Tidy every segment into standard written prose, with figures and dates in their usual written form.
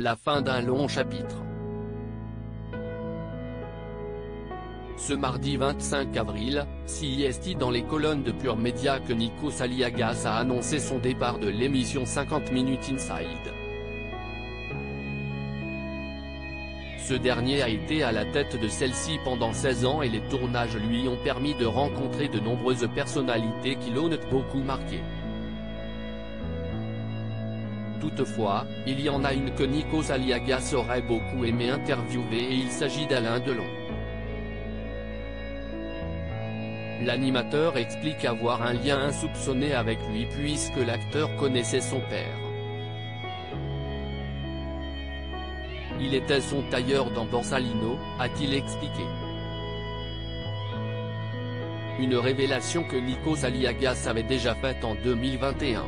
la fin d'un long chapitre. Ce mardi 25 avril, CIST dans les colonnes de Pure Média que Nikos Aliagas a annoncé son départ de l'émission 50 Minutes Inside. Ce dernier a été à la tête de celle-ci pendant 16 ans et les tournages lui ont permis de rencontrer de nombreuses personnalités qui l'ont beaucoup marqué. Toutefois, il y en a une que Nikos Aliagas aurait beaucoup aimé interviewer et il s'agit d'Alain Delon. L'animateur explique avoir un lien insoupçonné avec lui puisque l'acteur connaissait son père. Il était son tailleur dans Borsalino, a-t-il expliqué. Une révélation que Nikos Aliagas avait déjà faite en 2021.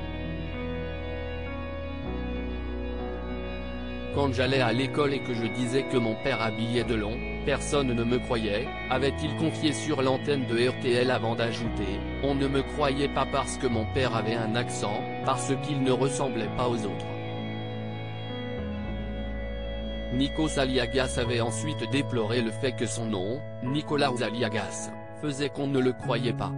Quand j'allais à l'école et que je disais que mon père habillait Delon, personne ne me croyait, avait-il confié sur l'antenne de RTL avant d'ajouter, on ne me croyait pas parce que mon père avait un accent, parce qu'il ne ressemblait pas aux autres. Nikos Aliagas avait ensuite déploré le fait que son nom, Nikolaos Aliagas, faisait qu'on ne le croyait pas.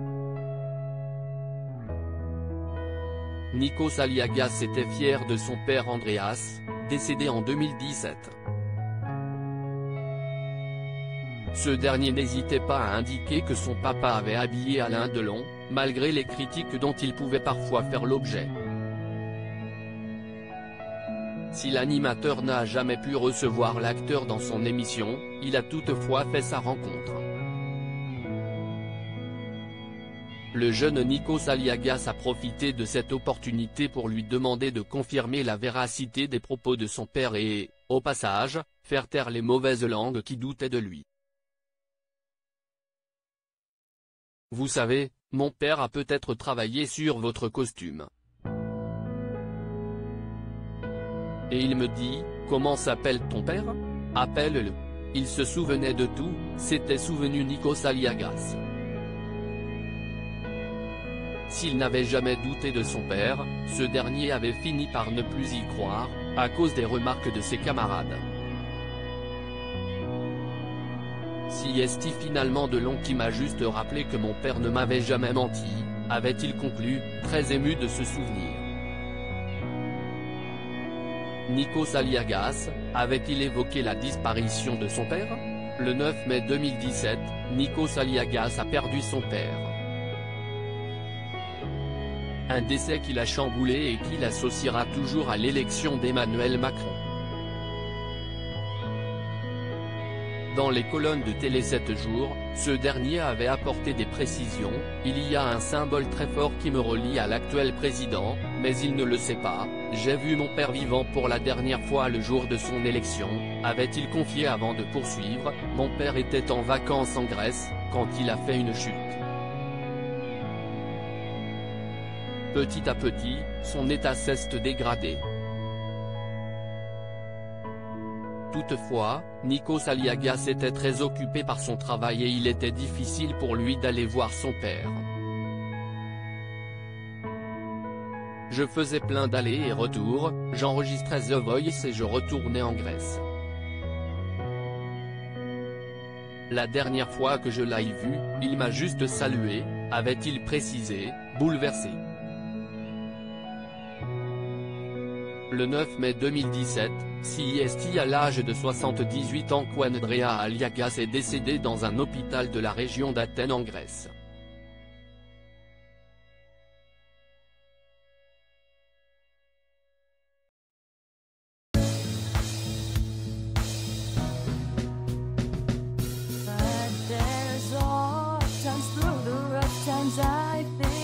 Nikos Aliagas était fier de son père Andreas, décédé en 2017. Ce dernier n'hésitait pas à indiquer que son papa avait habillé Alain Delon, malgré les critiques dont il pouvait parfois faire l'objet. Si l'animateur n'a jamais pu recevoir l'acteur dans son émission, il a toutefois fait sa rencontre. Le jeune Nikos Aliagas a profité de cette opportunité pour lui demander de confirmer la véracité des propos de son père et, au passage, faire taire les mauvaises langues qui doutaient de lui. Vous savez, mon père a peut-être travaillé sur votre costume. Et il me dit, comment s'appelle ton père? Appelle-le. Il se souvenait de tout, s'était souvenu Nikos Aliagas. S'il n'avait jamais douté de son père, ce dernier avait fini par ne plus y croire, à cause des remarques de ses camarades. CIST finalement Delon qui m'a juste rappelé que mon père ne m'avait jamais menti, avait-il conclu, très ému de ce souvenir. Nikos Aliagas, avait-il évoqué la disparition de son père? Le 9 mai 2017, Nikos Aliagas a perdu son père. Un décès qui l'a chamboulé et qui l'associera toujours à l'élection d'Emmanuel Macron. Dans les colonnes de Télé 7 jours, ce dernier avait apporté des précisions, il y a un symbole très fort qui me relie à l'actuel président, mais il ne le sait pas, j'ai vu mon père vivant pour la dernière fois le jour de son élection, avait-il confié avant de poursuivre, mon père était en vacances en Grèce, quand il a fait une chute. Petit à petit, son état cesse de dégrader. Toutefois, Nikos Aliagas était très occupé par son travail et il était difficile pour lui d'aller voir son père. Je faisais plein d'allers et retours, j'enregistrais The Voice et je retournais en Grèce. La dernière fois que je l'ai vu, il m'a juste salué, avait-il précisé, bouleversé. Le 9 mai 2017, CIST à l'âge de 78 ans qu'Andreas Aliagas est décédé dans un hôpital de la région d'Athènes en Grèce. But there's all times through the rough times I think